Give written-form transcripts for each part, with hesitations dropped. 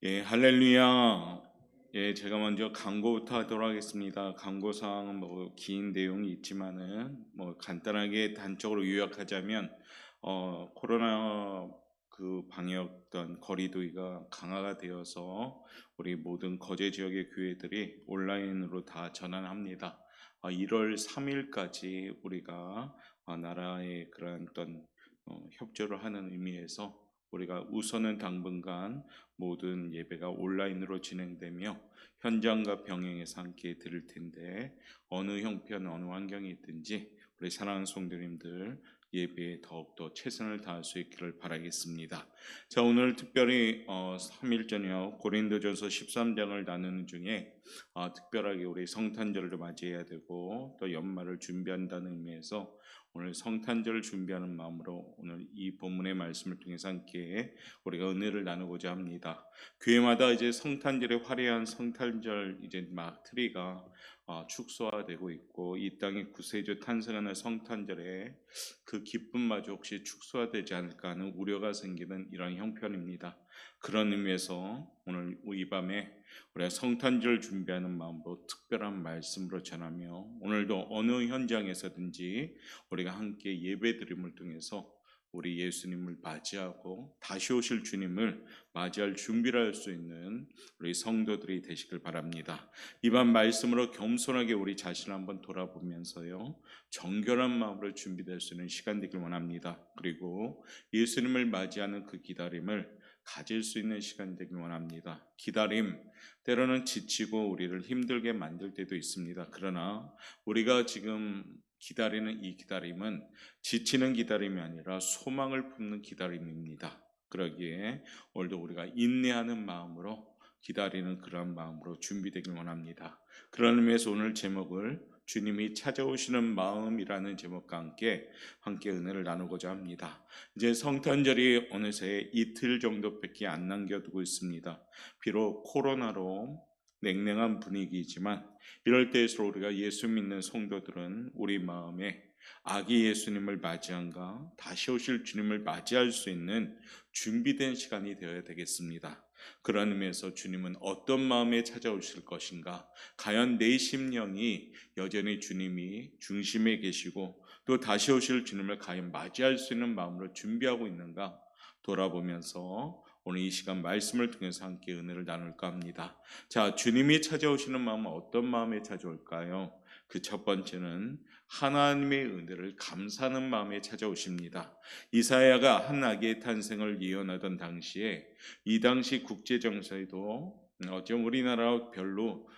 예, 할렐루야. 예, 제가 먼저 광고부터 하도록 하겠습니다. 광고사항은 긴 내용이 있지만은 간단하게 단적으로 요약하자면 코로나 방역 어떤 거리두기가 강화가 되어서 우리 모든 거제 지역의 교회들이 온라인으로 다 전환합니다. 1월 3일까지 우리가 나라의 그런 어떤 협조를 하는 의미에서 우리가 우선은 당분간 모든 예배가 온라인으로 진행되며 현장과 병행해서 함께 드릴 텐데 어느 형편 어느 환경이 있든지 우리 사랑하는 성도님들 예배에 더욱더 최선을 다할 수 있기를 바라겠습니다. 자, 오늘 특별히 3일 저녁 고린도전서 13장을 나누는 중에 특별하게 우리 성탄절을 맞이해야 되고 또 연말을 준비한다는 의미에서 오늘 성탄절을 준비하는 마음으로 오늘 이 본문의 말씀을 통해서 함께 우리가 은혜를 나누고자 합니다. 교회마다 이제 성탄절의 화려한 성탄절 이제 막 트리가 축소화되고 있고 이 땅에 구세주 탄생하는 성탄절에 그 기쁨마저 혹시 축소화되지 않을까 하는 우려가 생기는 이런 형편입니다. 그런 의미에서 오늘 이 밤에 우리가 성탄절 준비하는 마음으로 특별한 말씀으로 전하며 오늘도 어느 현장에서든지 우리가 함께 예배드림을 통해서 우리 예수님을 맞이하고 다시 오실 주님을 맞이할 준비를 할 수 있는 우리 성도들이 되시길 바랍니다. 이번 말씀으로 겸손하게 우리 자신을 한번 돌아보면서요 정결한 마음으로 준비될 수 있는 시간 되길 원합니다. 그리고 예수님을 맞이하는 그 기다림을 가질 수 있는 시간 되길 원합니다. 기다림 때로는 지치고 우리를 힘들게 만들 때도 있습니다. 그러나 우리가 지금 기다리는 이 기다림은 지치는 기다림이 아니라 소망을 품는 기다림입니다. 그러기에 오늘도 우리가 인내하는 마음으로 기다리는 그런 마음으로 준비되길 원합니다. 그런 의미에서 오늘 제목을 주님이 찾아오시는 마음이라는 제목과 함께 은혜를 나누고자 합니다. 이제 성탄절이 어느새 이틀 정도밖에 안 남겨두고 있습니다. 비록 코로나로 냉랭한 분위기이지만 이럴 때일수록 우리가 예수 믿는 성도들은 우리 마음에 아기 예수님을 맞이한가 다시 오실 주님을 맞이할 수 있는 준비된 시간이 되어야 되겠습니다. 그런 의미에서 주님은 어떤 마음에 찾아오실 것인가, 과연 내 심령이 여전히 주님이 중심에 계시고 또 다시 오실 주님을 과연 맞이할 수 있는 마음으로 준비하고 있는가 돌아보면서 오늘 이 시간 말씀을 통해서 함께 은혜를 나눌까 합니다. 자, 주님이 찾아오시는 마음은 어떤 마음에 찾아올까요? 그 첫 번째는 하나님의 은혜를 감사하는 마음에 찾아오십니다. 이사야가 한 아기의 탄생을 예언하던 당시에 이 당시 국제 정세에도 어쩌면 우리나라와 별로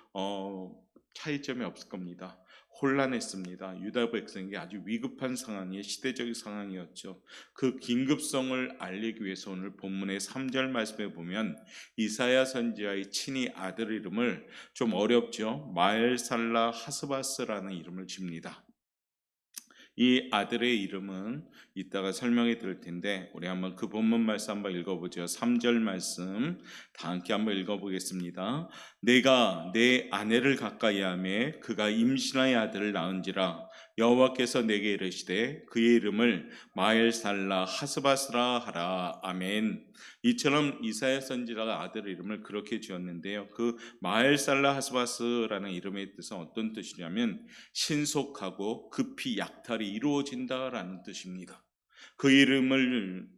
차이점이 없을 겁니다. 혼란했습니다. 유다 백성에게 아주 위급한 상황이 시대적 상황이었죠. 그 긴급성을 알리기 위해서 오늘 본문의 3절 말씀에 보면 이사야 선지자의 친히 아들 이름을 좀 어렵죠. 마엘살라 하스바스라는 이름을 집니다. 이 아들의 이름은 이따가 설명해 드릴 텐데 우리 한번 그 본문 말씀 한번 읽어보죠. 3절 말씀 다 함께 한번 읽어보겠습니다. 내가 내 아내를 가까이하며 그가 임신하여 아들을 낳은지라 여호와께서 내게 이르시되 그의 이름을 마엘살라 하스바스라 하라. 아멘. 이처럼 이사야 선지자가 아들 이름을 그렇게 지었는데요. 그 마엘살라 하스바스라는 이름의 뜻은 어떤 뜻이냐면 신속하고 급히 약탈이 이루어진다라는 뜻입니다. 그 이름을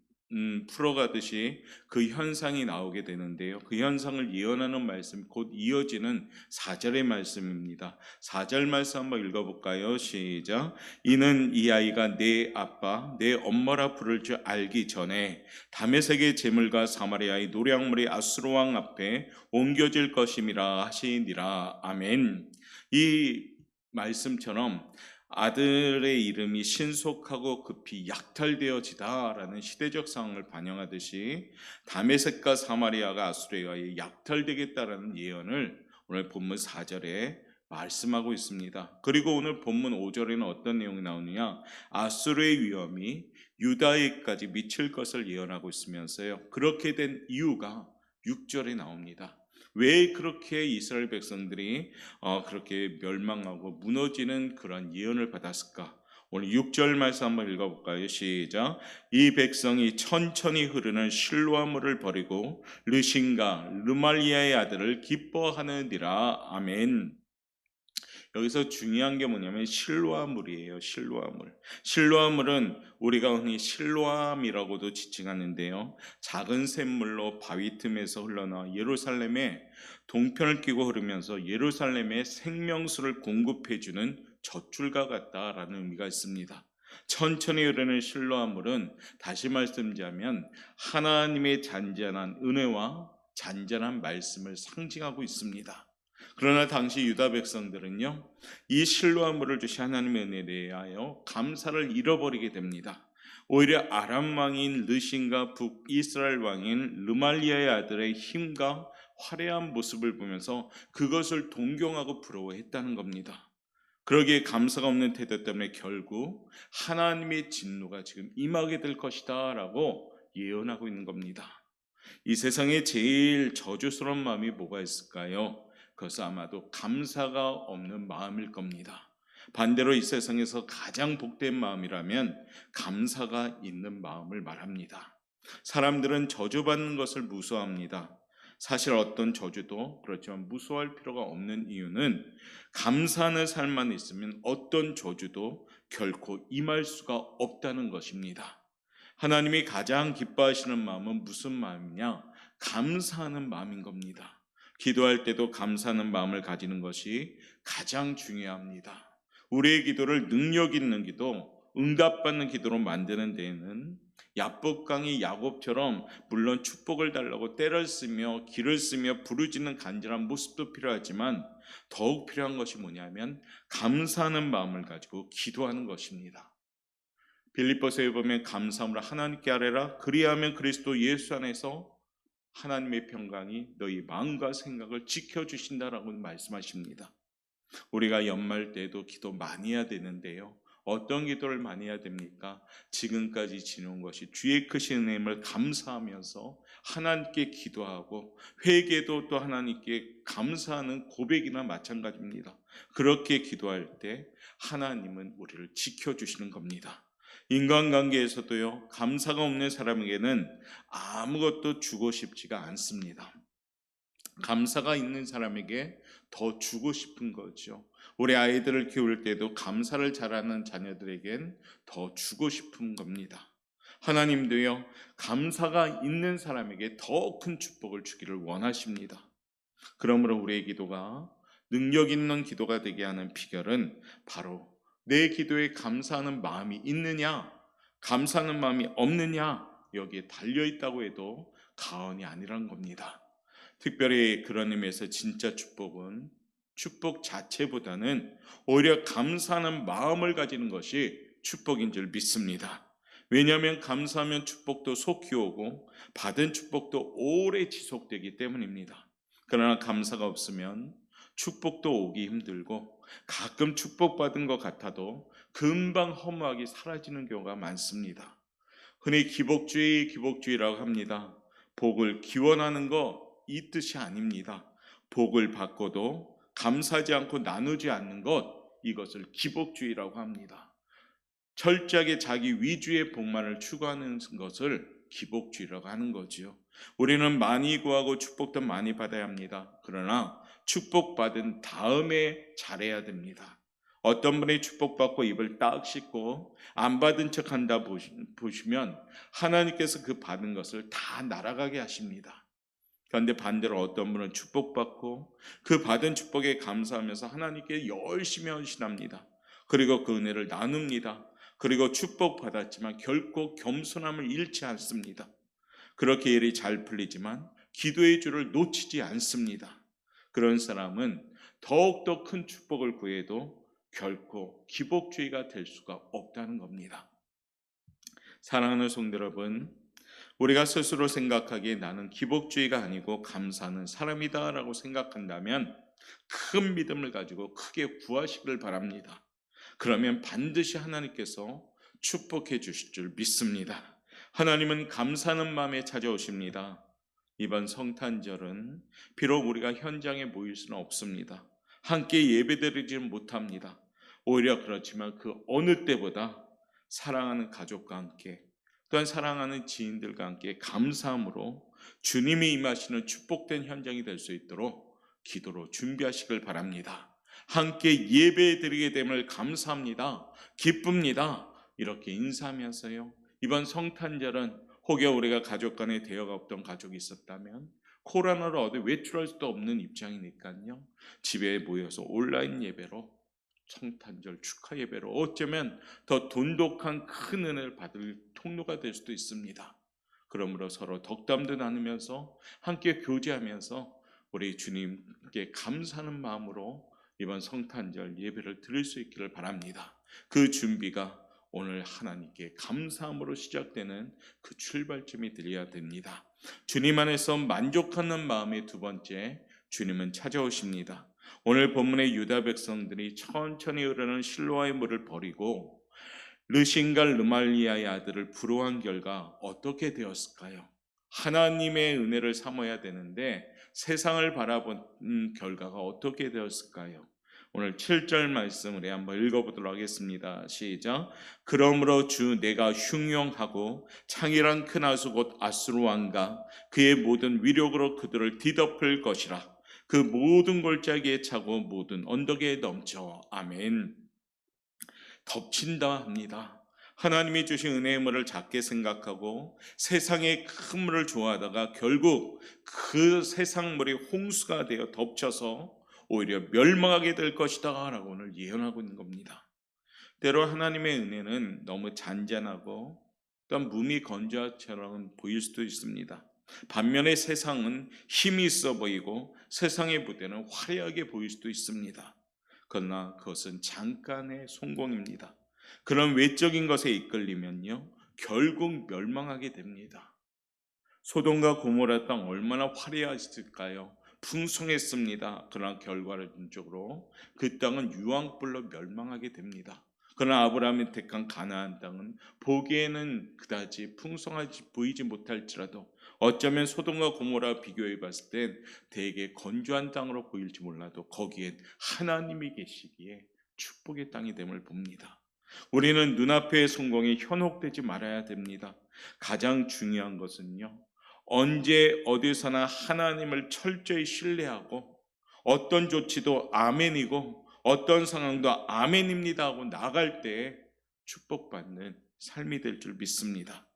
풀어가듯이 그 현상이 나오게 되는데요. 그 현상을 예언하는 말씀 곧 이어지는 4절의 말씀입니다. 4절 말씀 한번 읽어볼까요? 시작. 이는 이 아이가 내 아빠 내 엄마라 부를 줄 알기 전에 다메섹의 제물과 사마리아의 노략물이 아수르 왕 앞에 옮겨질 것임이라 하시니라. 아멘. 이 말씀처럼 아들의 이름이 신속하고 급히 약탈되어지다라는 시대적 상황을 반영하듯이 다메섹과 사마리아가 아수르에 의해 약탈되겠다라는 예언을 오늘 본문 4절에 말씀하고 있습니다. 그리고 오늘 본문 5절에는 어떤 내용이 나오느냐, 아수르의 위험이 유다에까지 미칠 것을 예언하고 있으면서요, 그렇게 된 이유가 6절에 나옵니다. 왜 그렇게 이스라엘 백성들이 그렇게 멸망하고 무너지는 그런 예언을 받았을까? 오늘 6절 말씀 한번 읽어볼까요? 시작. 이 백성이 천천히 흐르는 실로아물을 버리고 르신과 르말리아의 아들을 기뻐하느니라. 아멘. 여기서 중요한 게 뭐냐면 실로아물이에요. 실로아물. 실로아물은 우리가 흔히 실로암이라고도 지칭하는데요. 작은 샘물로 바위 틈에서 흘러나 예루살렘에 동편을 끼고 흐르면서 예루살렘에 생명수를 공급해주는 젖줄과 같다라는 의미가 있습니다. 천천히 흐르는 실로아물은 다시 말씀드리자면 하나님의 잔잔한 은혜와 잔잔한 말씀을 상징하고 있습니다. 그러나 당시 유다 백성들은요, 이 실로암 물을 주신 하나님의 은혜에 대하여 감사를 잃어버리게 됩니다. 오히려 아람 왕인 르신과 북이스라엘 왕인 르말리아의 아들의 힘과 화려한 모습을 보면서 그것을 동경하고 부러워했다는 겁니다. 그러기에 감사가 없는 태도 때문에 결국 하나님의 진노가 지금 임하게 될 것이다 라고 예언하고 있는 겁니다. 이 세상에 제일 저주스러운 마음이 뭐가 있을까요? 그것은 아마도 감사가 없는 마음일 겁니다. 반대로 이 세상에서 가장 복된 마음이라면 감사가 있는 마음을 말합니다. 사람들은 저주받는 것을 무서워합니다. 사실 어떤 저주도 그렇지만 무서워할 필요가 없는 이유는 감사하는 삶만 있으면 어떤 저주도 결코 임할 수가 없다는 것입니다. 하나님이 가장 기뻐하시는 마음은 무슨 마음이냐? 감사하는 마음인 겁니다. 기도할 때도 감사하는 마음을 가지는 것이 가장 중요합니다. 우리의 기도를 능력 있는 기도, 응답받는 기도로 만드는 데에는 야복강이 야곱처럼 물론 축복을 달라고 떼를 쓰며 기를 쓰며 부르짖는 간절한 모습도 필요하지만 더욱 필요한 것이 뭐냐면 감사하는 마음을 가지고 기도하는 것입니다. 빌립보서에 보면 감사함으로 하나님께 아뢰라 그리하면 그리스도 예수 안에서 하나님의 평강이 너희 마음과 생각을 지켜주신다라고 말씀하십니다. 우리가 연말 때도 기도 많이 해야 되는데요. 어떤 기도를 많이 해야 됩니까? 지금까지 지내온 것이 주의 크신 은혜임을 감사하면서 하나님께 기도하고 회개도 또 하나님께 감사하는 고백이나 마찬가지입니다. 그렇게 기도할 때 하나님은 우리를 지켜주시는 겁니다. 인간관계에서도요, 감사가 없는 사람에게는 아무것도 주고 싶지가 않습니다. 감사가 있는 사람에게 더 주고 싶은 거죠. 우리 아이들을 키울 때도 감사를 잘하는 자녀들에겐 더 주고 싶은 겁니다. 하나님도요, 감사가 있는 사람에게 더 큰 축복을 주기를 원하십니다. 그러므로 우리의 기도가 능력 있는 기도가 되게 하는 비결은 바로 내 기도에 감사하는 마음이 있느냐, 감사하는 마음이 없느냐, 여기에 달려있다고 해도 과언이 아니란 겁니다. 특별히 그런 의미에서 진짜 축복은 축복 자체보다는 오히려 감사하는 마음을 가지는 것이 축복인 줄 믿습니다. 왜냐하면 감사하면 축복도 속히 오고 받은 축복도 오래 지속되기 때문입니다. 그러나 감사가 없으면 축복도 오기 힘들고 가끔 축복받은 것 같아도 금방 허무하게 사라지는 경우가 많습니다. 흔히 기복주의라고 합니다. 복을 기원하는 거 이 뜻이 아닙니다. 복을 받고도 감사하지 않고 나누지 않는 것, 이것을 기복주의라고 합니다. 철저하게 자기 위주의 복만을 추구하는 것을 기복주의라고 하는 거지요. 우리는 많이 구하고 축복도 많이 받아야 합니다. 그러나 축복받은 다음에 잘해야 됩니다. 어떤 분이 축복받고 입을 딱 씻고 안 받은 척한다 보시면 하나님께서 그 받은 것을 다 날아가게 하십니다. 그런데 반대로 어떤 분은 축복받고 그 받은 축복에 감사하면서 하나님께 열심히 헌신합니다. 그리고 그 은혜를 나눕니다. 그리고 축복받았지만 결코 겸손함을 잃지 않습니다. 그렇게 일이 잘 풀리지만 기도의 줄을 놓치지 않습니다. 그런 사람은 더욱더 큰 축복을 구해도 결코 기복주의가 될 수가 없다는 겁니다. 사랑하는 성도 여러분, 우리가 스스로 생각하기에 나는 기복주의가 아니고 감사하는 사람이다 라고 생각한다면 큰 믿음을 가지고 크게 구하시길 바랍니다. 그러면 반드시 하나님께서 축복해 주실 줄 믿습니다. 하나님은 감사하는 마음에 찾아오십니다. 이번 성탄절은 비록 우리가 현장에 모일 수는 없습니다. 함께 예배드리지는 못합니다. 오히려 그렇지만 그 어느 때보다 사랑하는 가족과 함께 또한 사랑하는 지인들과 함께 감사함으로 주님이 임하시는 축복된 현장이 될 수 있도록 기도로 준비하시길 바랍니다. 함께 예배 드리게 됨을 감사합니다. 기쁩니다. 이렇게 인사하면서요. 이번 성탄절은 혹여 우리가 가족 간에 대화가 없던 가족이 있었다면 코로나로 어디 외출할 수도 없는 입장이니까요. 집에 모여서 온라인 예배로 성탄절 축하 예배로 어쩌면 더 돈독한 큰 은혜를 받을 통로가 될 수도 있습니다. 그러므로 서로 덕담도 나누면서 함께 교제하면서 우리 주님께 감사하는 마음으로 이번 성탄절 예배를 드릴 수 있기를 바랍니다. 그 준비가 오늘 하나님께 감사함으로 시작되는 그 출발점이 되어야 됩니다. 주님 안에서 만족하는 마음의 두 번째, 주님은 찾아오십니다. 오늘 본문의 유다 백성들이 천천히 흐르는 실로아의 물을 버리고 르신갈 르말리아의 아들을 부러워한 결과 어떻게 되었을까요? 하나님의 은혜를 삼아야 되는데 세상을 바라본 결과가 어떻게 되었을까요? 오늘 7절 말씀 우리 한번 읽어보도록 하겠습니다. 시작. 그러므로 주 내가 흉용하고 창이란 큰 하수 곧 아수르 왕과 그의 모든 위력으로 그들을 뒤덮을 것이라. 그 모든 골짜기에 차고 모든 언덕에 넘쳐. 아멘. 덮친다 합니다. 하나님이 주신 은혜의 물을 작게 생각하고 세상의 큰 물을 좋아하다가 결국 그 세상 물이 홍수가 되어 덮쳐서 오히려 멸망하게 될 것이다 라고 오늘 예언하고 있는 겁니다. 때로 하나님의 은혜는 너무 잔잔하고 또한 무미건조처럼 보일 수도 있습니다. 반면에 세상은 힘이 있어 보이고 세상의 무대는 화려하게 보일 수도 있습니다. 그러나 그것은 잠깐의 성공입니다. 그런 외적인 것에 이끌리면요 결국 멸망하게 됩니다. 소돔과 고모라 땅 얼마나 화려했을까요? 풍성했습니다. 그러나 결과론적으로 그 땅은 유황불로 멸망하게 됩니다. 그러나 아브라함이 택한 가나안 땅은 보기에는 그다지 풍성하지 보이지 못할지라도 어쩌면 소돔과 고모라 비교해 봤을 땐 되게 건조한 땅으로 보일지 몰라도 거기엔 하나님이 계시기에 축복의 땅이 됨을 봅니다. 우리는 눈앞의 성공에 현혹되지 말아야 됩니다. 가장 중요한 것은요, 언제 어디서나 하나님을 철저히 신뢰하고 어떤 조치도 아멘이고 어떤 상황도 아멘입니다 하고 나갈 때 축복받는 삶이 될 줄 믿습니다.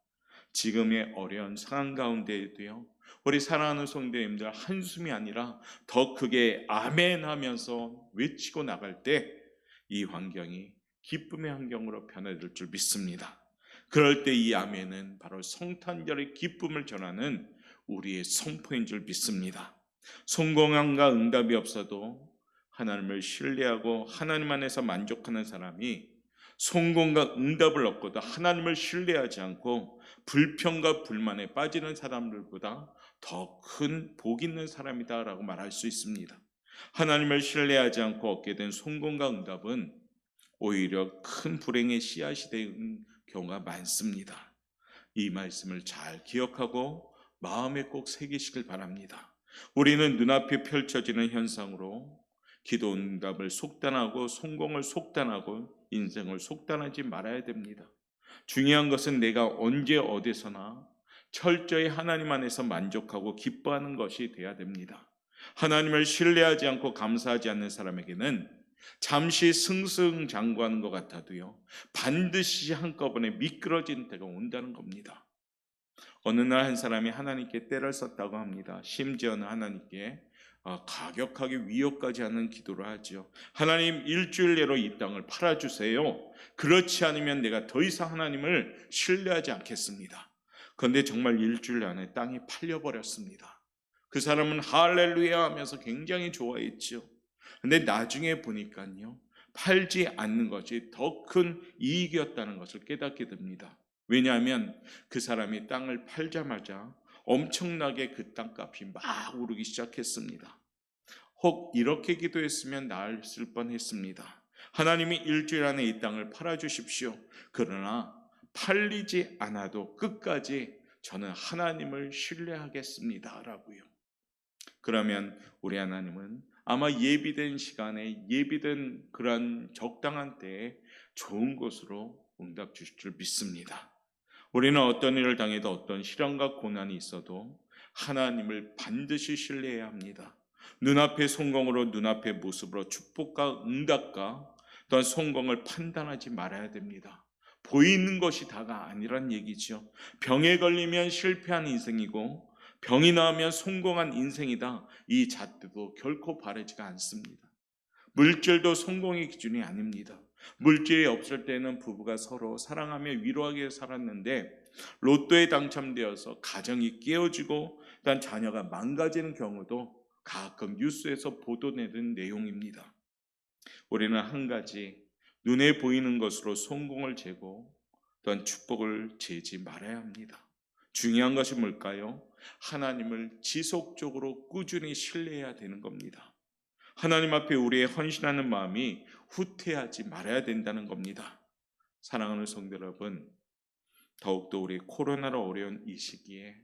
지금의 어려운 상황 가운데에도요 우리 사랑하는 성도님들 한숨이 아니라 더 크게 아멘 하면서 외치고 나갈 때 이 환경이 기쁨의 환경으로 변화될 줄 믿습니다. 그럴 때 이 아멘은 바로 성탄절의 기쁨을 전하는 우리의 선포인 줄 믿습니다. 성공함과 응답이 없어도 하나님을 신뢰하고 하나님 안에서 만족하는 사람이 성공과 응답을 얻고도 하나님을 신뢰하지 않고 불평과 불만에 빠지는 사람들보다 더 큰 복 있는 사람이다라고 말할 수 있습니다. 하나님을 신뢰하지 않고 얻게 된 성공과 응답은 오히려 큰 불행의 씨앗이 되는 경우가 많습니다. 이 말씀을 잘 기억하고 마음에 꼭 새기시길 바랍니다. 우리는 눈앞에 펼쳐지는 현상으로 기도 응답을 속단하고 성공을 속단하고 인생을 속단하지 말아야 됩니다. 중요한 것은 내가 언제 어디서나 철저히 하나님 안에서 만족하고 기뻐하는 것이 돼야 됩니다. 하나님을 신뢰하지 않고 감사하지 않는 사람에게는 잠시 승승장구하는 것 같아도요 반드시 한꺼번에 미끄러진 때가 온다는 겁니다. 어느 날 한 사람이 하나님께 때를 썼다고 합니다. 심지어는 하나님께 가격하게 위협까지 하는 기도를 하죠. 하나님 일주일 내로 이 땅을 팔아주세요. 그렇지 않으면 내가 더 이상 하나님을 신뢰하지 않겠습니다. 그런데 정말 일주일 안에 땅이 팔려버렸습니다. 그 사람은 할렐루야 하면서 굉장히 좋아했죠. 근데 나중에 보니까요 팔지 않는 것이 더 큰 이익이었다는 것을 깨닫게 됩니다. 왜냐하면 그 사람이 땅을 팔자마자 엄청나게 그 땅값이 막 오르기 시작했습니다. 혹 이렇게 기도했으면 나았을 뻔했습니다. 하나님이 일주일 안에 이 땅을 팔아주십시오. 그러나 팔리지 않아도 끝까지 저는 하나님을 신뢰하겠습니다 라고요. 그러면 우리 하나님은 아마 예비된 시간에 예비된 그러한 적당한 때에 좋은 것으로 응답 주실 줄 믿습니다. 우리는 어떤 일을 당해도 어떤 시련과 고난이 있어도 하나님을 반드시 신뢰해야 합니다. 눈앞의 성공으로 눈앞의 모습으로 축복과 응답과 또한 성공을 판단하지 말아야 됩니다. 보이는 것이 다가 아니란 얘기죠. 병에 걸리면 실패한 인생이고 병이 나으면 성공한 인생이다. 이 잣대도 결코 바르지가 않습니다. 물질도 성공의 기준이 아닙니다. 물질이 없을 때는 부부가 서로 사랑하며 위로하게 살았는데 로또에 당첨되어서 가정이 깨어지고 단 자녀가 망가지는 경우도 가끔 뉴스에서 보도되는 내용입니다. 우리는 한 가지 눈에 보이는 것으로 성공을 재고 또한 축복을 재지 말아야 합니다. 중요한 것이 뭘까요? 하나님을 지속적으로 꾸준히 신뢰해야 되는 겁니다. 하나님 앞에 우리의 헌신하는 마음이 후퇴하지 말아야 된다는 겁니다. 사랑하는 성도 여러분, 더욱더 우리 코로나로 어려운 이 시기에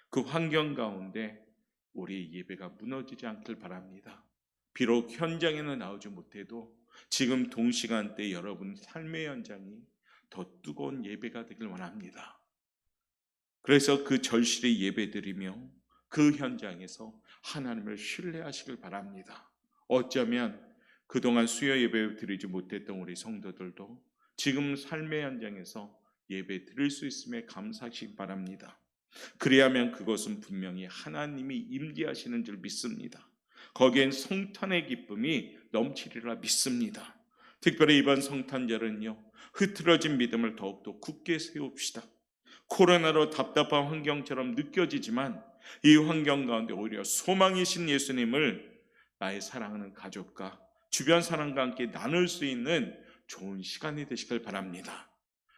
그 환경 가운데 우리의 예배가 무너지지 않길 바랍니다. 비록 현장에는 나오지 못해도 지금 동시간대 여러분 삶의 현장이 더 뜨거운 예배가 되길 원합니다. 그래서 그 절실히 예배드리며 그 현장에서 하나님을 신뢰하시길 바랍니다. 어쩌면 그동안 수요 예배 드리지 못했던 우리 성도들도 지금 삶의 현장에서 예배 드릴 수 있음에 감사하시기 바랍니다. 그리하면 그것은 분명히 하나님이 임재하시는 줄 믿습니다. 거기엔 성탄의 기쁨이 넘치리라 믿습니다. 특별히 이번 성탄절은요, 흐트러진 믿음을 더욱더 굳게 세웁시다. 코로나로 답답한 환경처럼 느껴지지만 이 환경 가운데 오히려 소망이신 예수님을 나의 사랑하는 가족과 주변 사람과 함께 나눌 수 있는 좋은 시간이 되시길 바랍니다.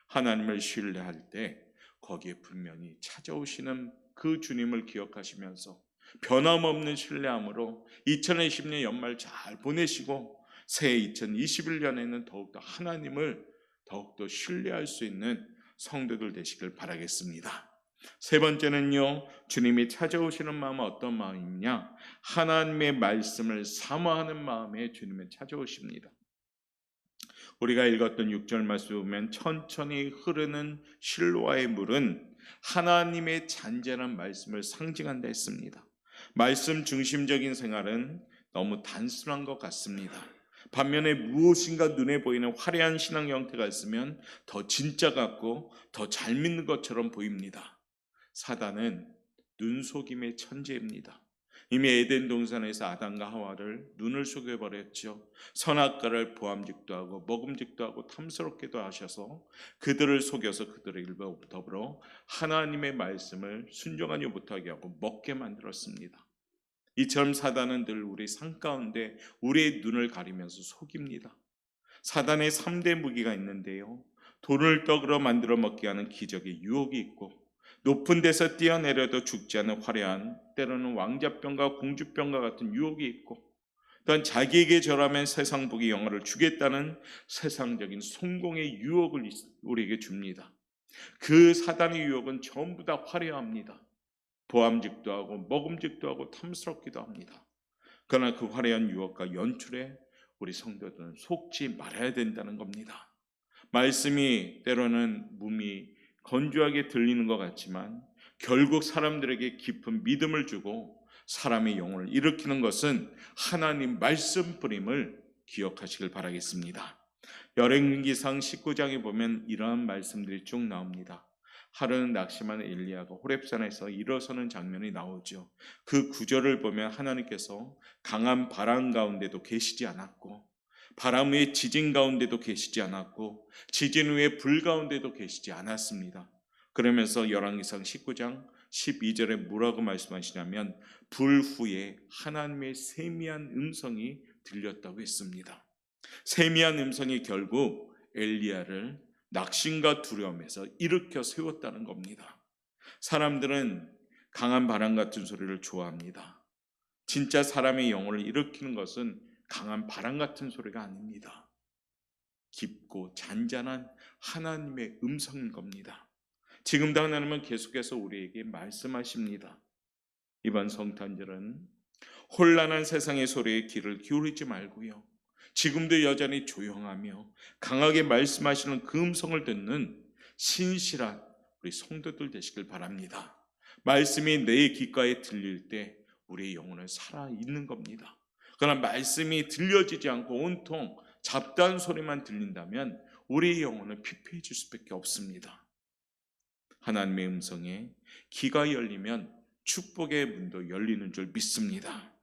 하나님을 신뢰할 때 거기에 분명히 찾아오시는 그 주님을 기억하시면서 변함없는 신뢰함으로 2020년 연말 잘 보내시고 새해 2021년에는 더욱더 하나님을 더욱더 신뢰할 수 있는 성도들 되시길 바라겠습니다. 세 번째는요, 주님이 찾아오시는 마음은 어떤 마음이냐? 하나님의 말씀을 사모하는 마음에 주님은 찾아오십니다. 우리가 읽었던 6절 말씀 보면 천천히 흐르는 실로아의 물은 하나님의 잔잔한 말씀을 상징한다 했습니다. 말씀 중심적인 생활은 너무 단순한 것 같습니다. 반면에 무엇인가 눈에 보이는 화려한 신앙 형태가 있으면 더 진짜 같고 더 잘 믿는 것처럼 보입니다. 사단은 눈속임의 천재입니다. 이미 에덴 동산에서 아담과 하와를 눈을 속여버렸죠. 선악과를 보암직도 하고 먹음직도 하고 탐스럽게도 하셔서 그들을 속여서 그들을 더불어 하나님의 말씀을 순종하지 못하게 하고 먹게 만들었습니다. 이처럼 사단은 늘 우리 삶 가운데 우리의 눈을 가리면서 속입니다. 사단의 3대 무기가 있는데요, 돌을 떡으로 만들어 먹게 하는 기적의 유혹이 있고, 높은 데서 뛰어내려도 죽지 않는 화려한, 때로는 왕자병과 공주병과 같은 유혹이 있고, 또한 자기에게 절하면 세상 복의 영화를 주겠다는 세상적인 성공의 유혹을 우리에게 줍니다. 그 사단의 유혹은 전부 다 화려합니다. 보암직도 하고 먹음직도 하고 탐스럽기도 합니다. 그러나 그 화려한 유혹과 연출에 우리 성도들은 속지 말아야 된다는 겁니다. 말씀이 때로는 몸이 건조하게 들리는 것 같지만 결국 사람들에게 깊은 믿음을 주고 사람의 영혼을 일으키는 것은 하나님 말씀뿐임을 기억하시길 바라겠습니다. 열왕기상 19장에 보면 이러한 말씀들이 쭉 나옵니다. 하루는 낙심한 엘리야가 호렙산에서 일어서는 장면이 나오죠. 그 구절을 보면 하나님께서 강한 바람 가운데도 계시지 않았고, 바람 위에 지진 가운데도 계시지 않았고, 지진 후에 불 가운데도 계시지 않았습니다. 그러면서 열왕기상 19장 12절에 뭐라고 말씀하시냐면 불 후에 하나님의 세미한 음성이 들렸다고 했습니다. 세미한 음성이 결국 엘리야를 낙심과 두려움에서 일으켜 세웠다는 겁니다. 사람들은 강한 바람 같은 소리를 좋아합니다. 진짜 사람의 영혼을 일으키는 것은 강한 바람 같은 소리가 아닙니다. 깊고 잔잔한 하나님의 음성인 겁니다. 지금도 하나님은 계속해서 우리에게 말씀하십니다. 이번 성탄절은 혼란한 세상의 소리에 귀를 기울이지 말고요. 지금도 여전히 조용하며 강하게 말씀하시는 그 음성을 듣는 신실한 우리 성도들 되시길 바랍니다. 말씀이 내 귓가에 들릴 때 우리의 영혼은 살아있는 겁니다. 그러나 말씀이 들려지지 않고 온통 잡다한 소리만 들린다면 우리의 영혼은 피폐해질 수밖에 없습니다. 하나님의 음성에 귀가 열리면 축복의 문도 열리는 줄 믿습니다.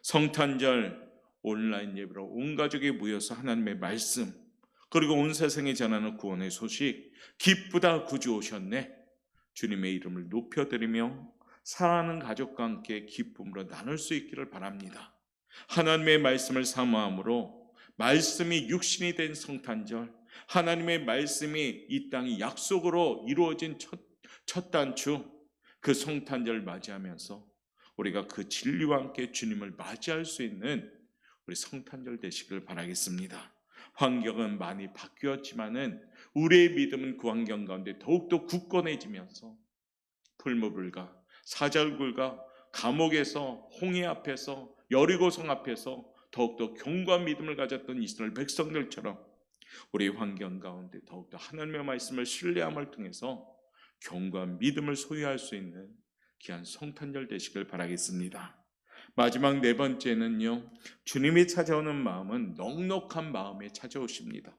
성탄절 온라인 예배로 온 가족이 모여서 하나님의 말씀, 그리고 온 세상에 전하는 구원의 소식, 기쁘다 구주 오셨네, 주님의 이름을 높여드리며 사랑하는 가족과 함께 기쁨으로 나눌 수 있기를 바랍니다. 하나님의 말씀을 사모함으로 말씀이 육신이 된 성탄절, 하나님의 말씀이 이 땅이 약속으로 이루어진 첫 단추, 그 성탄절 맞이하면서 우리가 그 진리와 함께 주님을 맞이할 수 있는 우리 성탄절 되시길 바라겠습니다. 환경은 많이 바뀌었지만은 우리의 믿음은 그 환경 가운데 더욱더 굳건해지면서 풀무불과 사절굴과 감옥에서 홍해 앞에서 여리고성 앞에서 더욱더 견고한 믿음을 가졌던 이스라엘 백성들처럼 우리 환경 가운데 더욱더 하나님의 말씀을 신뢰함을 통해서 견고한 믿음을 소유할 수 있는 귀한 성탄절 되시길 바라겠습니다. 마지막 네 번째는요, 주님이 찾아오는 마음은 넉넉한 마음에 찾아오십니다.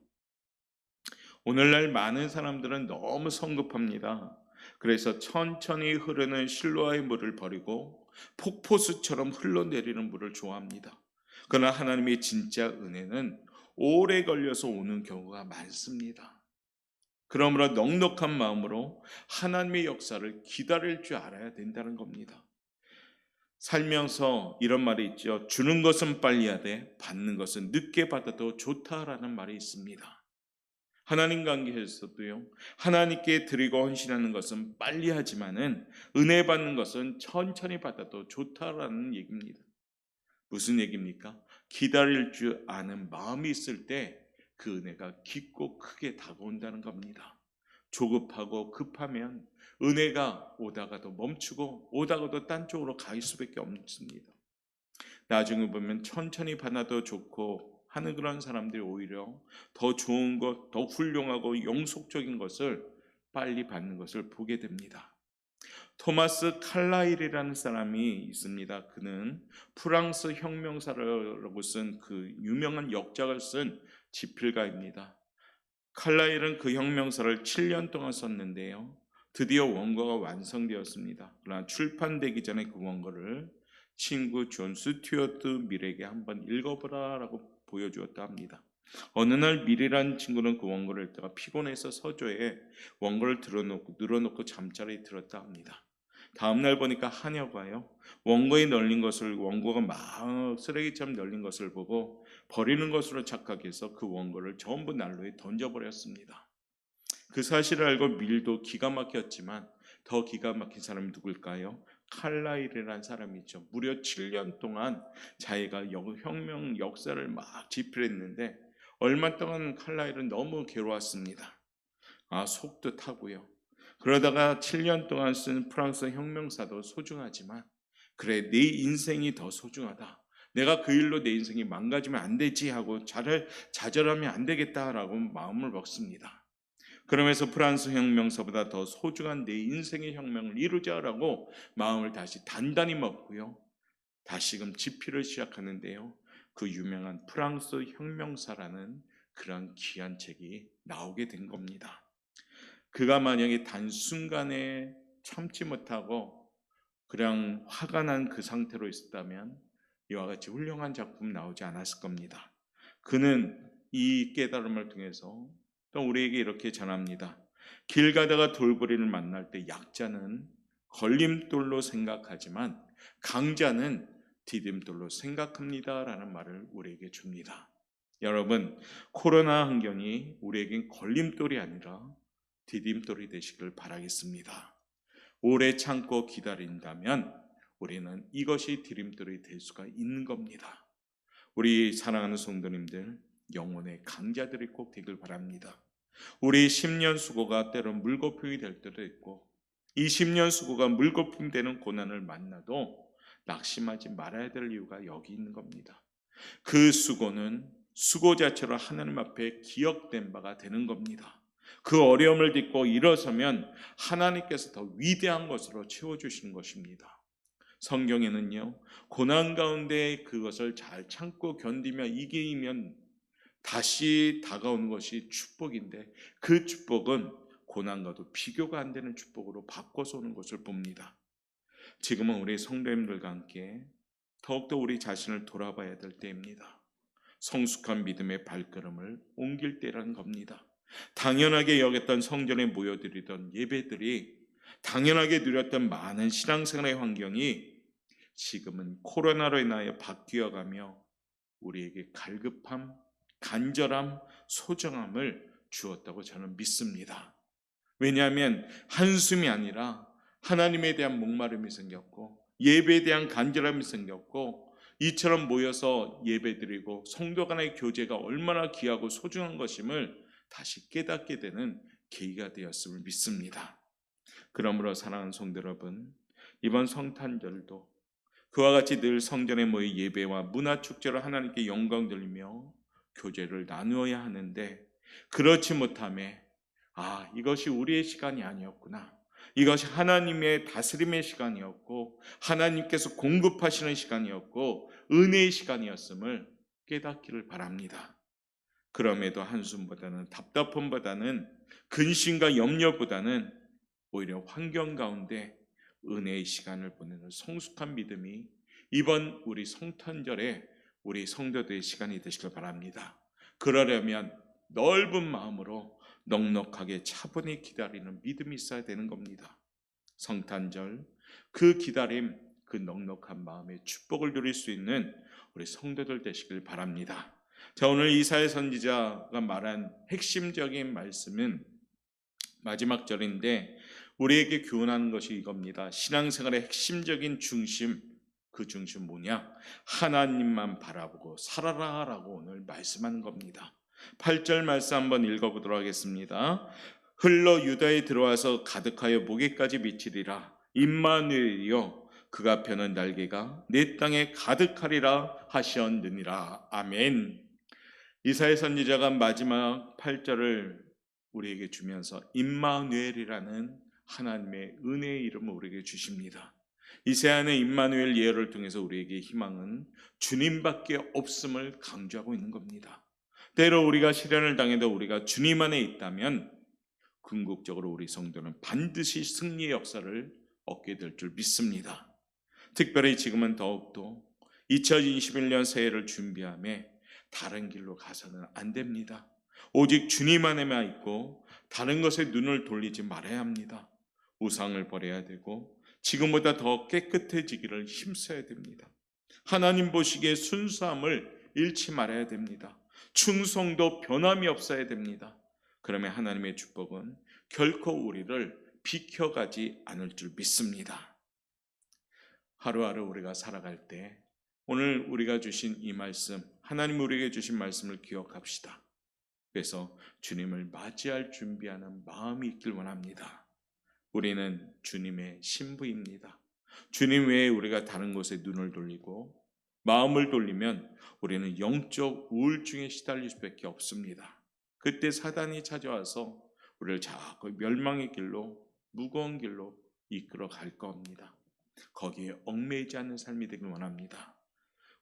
오늘날 많은 사람들은 너무 성급합니다. 그래서 천천히 흐르는 실로아의 물을 버리고 폭포수처럼 흘러내리는 물을 좋아합니다. 그러나 하나님의 진짜 은혜는 오래 걸려서 오는 경우가 많습니다. 그러므로 넉넉한 마음으로 하나님의 역사를 기다릴 줄 알아야 된다는 겁니다. 살면서 이런 말이 있죠. 주는 것은 빨리 하되 받는 것은 늦게 받아도 좋다라는 말이 있습니다. 하나님 관계에서도요, 하나님께 드리고 헌신하는 것은 빨리 하지만은 은혜 받는 것은 천천히 받아도 좋다라는 얘기입니다. 무슨 얘기입니까? 기다릴 줄 아는 마음이 있을 때 그 은혜가 깊고 크게 다가온다는 겁니다. 조급하고 급하면 은혜가 오다가도 멈추고 오다가도 딴 쪽으로 갈 수밖에 없습니다. 나중에 보면 천천히 받아도 좋고 하는 그런 사람들이 오히려 더 좋은 것, 더 훌륭하고 영속적인 것을 빨리 받는 것을 보게 됩니다. 토마스 칼라일이라는 사람이 있습니다. 그는 프랑스 혁명사라고 쓴 그 유명한 역작을 쓴 지필가입니다. 칼라일은 그 혁명사를 7년 동안 썼는데요. 드디어 원고가 완성되었습니다. 그러나 출판되기 전에 그 원고를 친구 존 스튜어트 밀에게 한번 읽어보라라고 보여주었다 합니다. 어느 날 밀이라는 친구는 그 원고를 읽다가 피곤해서 서조에 원고를 늘어놓고 잠자리에 들었다 합니다. 다음날 보니까 하녀가요, 원고가 막 쓰레기처럼 널린 것을 보고 버리는 것으로 착각해서 그 원고를 전부 난로에 던져버렸습니다. 그 사실을 알고 밀도 기가 막혔지만 더 기가 막힌 사람이 누굴까요? 칼라일이라는 사람이죠. 무려 7년 동안 자기가 혁명 역사를 막 집필했는데 얼마 동안 칼라일은 너무 괴로웠습니다. 속도 타고요. 그러다가 7년 동안 쓴 프랑스 혁명사도 소중하지만 그래, 내 인생이 더 소중하다, 내가 그 일로 내 인생이 망가지면 안 되지 하고 좌절하면 안 되겠다라고 마음을 먹습니다. 그러면서 프랑스 혁명사보다 더 소중한 내 인생의 혁명을 이루자라고 마음을 다시 단단히 먹고요, 다시금 집필을 시작하는데요, 그 유명한 프랑스 혁명사라는 그런 귀한 책이 나오게 된 겁니다. 그가 만약에 단순간에 참지 못하고 그냥 화가 난 그 상태로 있었다면 이와 같이 훌륭한 작품 나오지 않았을 겁니다. 그는 이 깨달음을 통해서 또 우리에게 이렇게 전합니다. 길 가다가 돌고리를 만날 때 약자는 걸림돌로 생각하지만 강자는 디딤돌로 생각합니다라는 말을 우리에게 줍니다. 여러분, 코로나 환경이 우리에겐 걸림돌이 아니라 디딤돌이 되시길 바라겠습니다. 오래 참고 기다린다면 우리는 이것이 디딤돌이 될 수가 있는 겁니다. 우리 사랑하는 성도님들, 영혼의 강자들이 꼭 되길 바랍니다. 우리 10년 수고가 때론 물거품이 될 때도 있고, 이 10년 수고가 물거품 되는 고난을 만나도 낙심하지 말아야 될 이유가 여기 있는 겁니다. 그 수고는 수고 자체로 하나님 앞에 기억된 바가 되는 겁니다. 그 어려움을 딛고 일어서면 하나님께서 더 위대한 것으로 채워주시는 것입니다. 성경에는요, 고난 가운데 그것을 잘 참고 견디며 이기면 다시 다가오는 것이 축복인데, 그 축복은 고난과도 비교가 안 되는 축복으로 바꿔서 오는 것을 봅니다. 지금은 우리 성도님들과 함께 더욱더 우리 자신을 돌아봐야 될 때입니다. 성숙한 믿음의 발걸음을 옮길 때라는 겁니다. 당연하게 여겼던 성전에 모여드리던 예배들이, 당연하게 누렸던 많은 신앙생활의 환경이 지금은 코로나로 인하여 바뀌어가며 우리에게 갈급함, 간절함, 소중함을 주었다고 저는 믿습니다. 왜냐하면 한숨이 아니라 하나님에 대한 목마름이 생겼고, 예배에 대한 간절함이 생겼고, 이처럼 모여서 예배드리고 성도 간의 교제가 얼마나 귀하고 소중한 것임을 다시 깨닫게 되는 계기가 되었음을 믿습니다. 그러므로 사랑하는 성도 여러분, 이번 성탄절도 그와 같이 늘 성전에 모여 예배와 문화축제로 하나님께 영광 돌리며 교제를 나누어야 하는데, 그렇지 못함에 이것이 우리의 시간이 아니었구나, 이것이 하나님의 다스림의 시간이었고 하나님께서 공급하시는 시간이었고 은혜의 시간이었음을 깨닫기를 바랍니다. 그럼에도 한숨보다는, 답답함보다는, 근심과 염려보다는 오히려 환경 가운데 은혜의 시간을 보내는 성숙한 믿음이 이번 우리 성탄절에 우리 성도들의 시간이 되시길 바랍니다. 그러려면 넓은 마음으로 넉넉하게 차분히 기다리는 믿음이 있어야 되는 겁니다. 성탄절, 그 기다림, 그 넉넉한 마음의 축복을 누릴 수 있는 우리 성도들 되시길 바랍니다. 자, 오늘 이사야 선지자가 말한 핵심적인 말씀은 마지막 절인데 우리에게 교훈하는 것이 이겁니다. 신앙생활의 핵심적인 중심, 그 중심 뭐냐? 하나님만 바라보고 살아라 라고 오늘 말씀하는 겁니다. 8절 말씀 한번 읽어보도록 하겠습니다. 흘러 유다에 들어와서 가득하여 목에까지 미치리라. 임마누엘이여, 그가 펴는 날개가 내 땅에 가득하리라 하셨느니라. 아멘. 이사야 선지자가 마지막 8절을 우리에게 주면서 임마누엘이라는 하나님의 은혜의 이름을 우리에게 주십니다. 이사야는 임마누엘 예언을 통해서 우리에게 희망은 주님밖에 없음을 강조하고 있는 겁니다. 때로 우리가 시련을 당해도 우리가 주님 안에 있다면 궁극적으로 우리 성도는 반드시 승리의 역사를 얻게 될 줄 믿습니다. 특별히 지금은 더욱더 2021년 새해를 준비하며 다른 길로 가서는 안 됩니다. 오직 주님 안에만 있고 다른 것에 눈을 돌리지 말아야 합니다. 우상을 버려야 되고 지금보다 더 깨끗해지기를 힘써야 됩니다. 하나님 보시기에 순수함을 잃지 말아야 됩니다. 충성도 변함이 없어야 됩니다. 그러면 하나님의 축복은 결코 우리를 비켜가지 않을 줄 믿습니다. 하루하루 우리가 살아갈 때 오늘 우리가 주신 이 말씀, 하나님 우리에게 주신 말씀을 기억합시다. 그래서 주님을 맞이할 준비하는 마음이 있길 원합니다. 우리는 주님의 신부입니다. 주님 외에 우리가 다른 곳에 눈을 돌리고 마음을 돌리면 우리는 영적 우울증에 시달릴 수밖에 없습니다. 그때 사단이 찾아와서 우리를 자꾸 멸망의 길로, 무거운 길로 이끌어 갈 겁니다. 거기에 얽매이지 않는 삶이 되길 원합니다.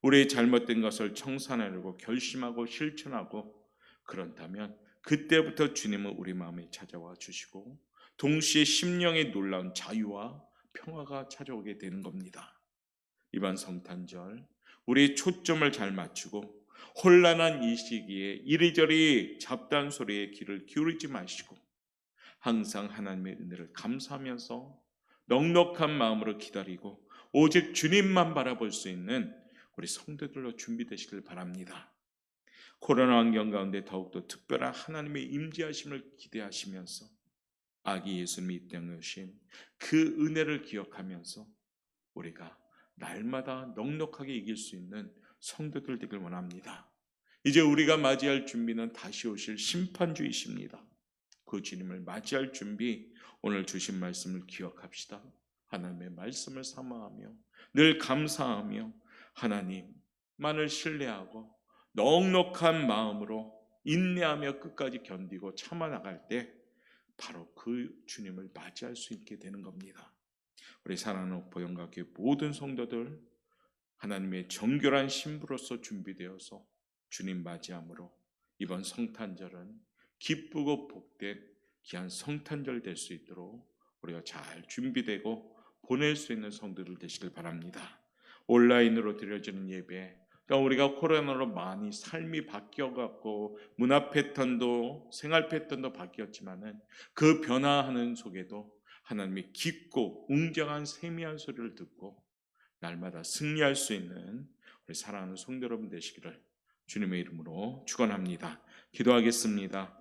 우리의 잘못된 것을 청산하려고 결심하고 실천하고, 그렇다면 그때부터 주님은 우리 마음에 찾아와 주시고 동시에 심령의 놀라운 자유와 평화가 찾아오게 되는 겁니다. 이번 성탄절 우리의 초점을 잘 맞추고 혼란한 이 시기에 이리저리 잡다한 소리에 귀를 기울이지 마시고 항상 하나님의 은혜를 감사하면서 넉넉한 마음으로 기다리고 오직 주님만 바라볼 수 있는 우리 성도들로 준비되시길 바랍니다. 코로나 환경 가운데 더욱더 특별한 하나님의 임재하심을 기대하시면서 아기 예수님이 이 땅에 오신 그 은혜를 기억하면서 우리가 날마다 넉넉하게 이길 수 있는 성도들 되길 원합니다. 이제 우리가 맞이할 준비는 다시 오실 심판주이십니다. 그 주님을 맞이할 준비, 오늘 주신 말씀을 기억합시다. 하나님의 말씀을 사모하며 늘 감사하며 하나님만을 신뢰하고 넉넉한 마음으로 인내하며 끝까지 견디고 참아 나갈 때 바로 그 주님을 맞이할 수 있게 되는 겁니다. 우리 사랑하는 옥보영가교회 모든 성도들 하나님의 정결한 신부로서 준비되어서 주님 맞이함으로 이번 성탄절은 기쁘고 복된 귀한 성탄절 될 수 있도록 우리가 잘 준비되고 보낼 수 있는 성도들 되시길 바랍니다. 온라인으로 드려지는 예배, 그러니까 우리가 코로나로 많이 삶이 바뀌어갖고 문화 패턴도 생활 패턴도 바뀌었지만은 그 변화하는 속에도 하나님의 깊고 웅장한 세미한 소리를 듣고 날마다 승리할 수 있는 우리 사랑하는 성도 여러분 되시기를 주님의 이름으로 축원합니다. 기도하겠습니다.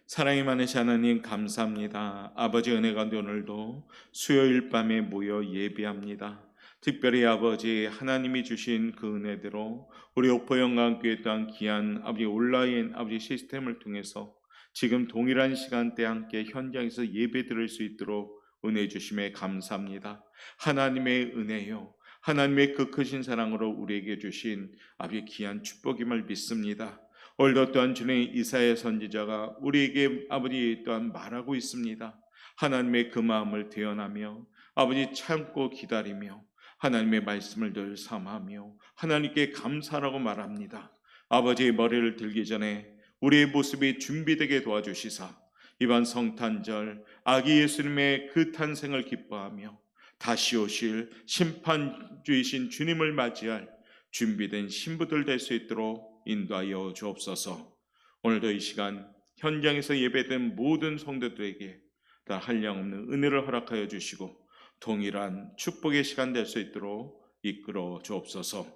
사랑이 많으신 하나님 감사합니다. 아버지 은혜 가운데 오늘도 수요일 밤에 모여 예배합니다. 특별히 아버지 하나님이 주신 그 은혜대로 우리 옥포영광교회 또한 귀한 아버지 온라인 아버지 시스템을 통해서 지금 동일한 시간대 함께 현장에서 예배 드릴 수 있도록 은혜 주심에 감사합니다. 하나님의 은혜요, 하나님의 그 크신 사랑으로 우리에게 주신 아버지 귀한 축복임을 믿습니다. 오늘도 또한 주님 이사야 선지자가 우리에게 아버지 또한 말하고 있습니다. 하나님의 그 마음을 대언하며 아버지 참고 기다리며 하나님의 말씀을 늘 삼하며 하나님께 감사라고 말합니다. 아버지의 머리를 들기 전에 우리의 모습이 준비되게 도와주시사 이번 성탄절 아기 예수님의 그 탄생을 기뻐하며 다시 오실 심판주이신 주님을 맞이할 준비된 신부들 될 수 있도록 인도하여 주옵소서. 오늘도 이 시간 현장에서 예배된 모든 성도들에게 다 한량없는 은혜를 허락하여 주시고 동일한 축복의 시간 될 수 있도록 이끌어 주옵소서.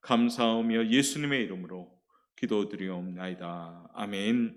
감사하며 예수님의 이름으로 기도드리옵나이다. 아멘.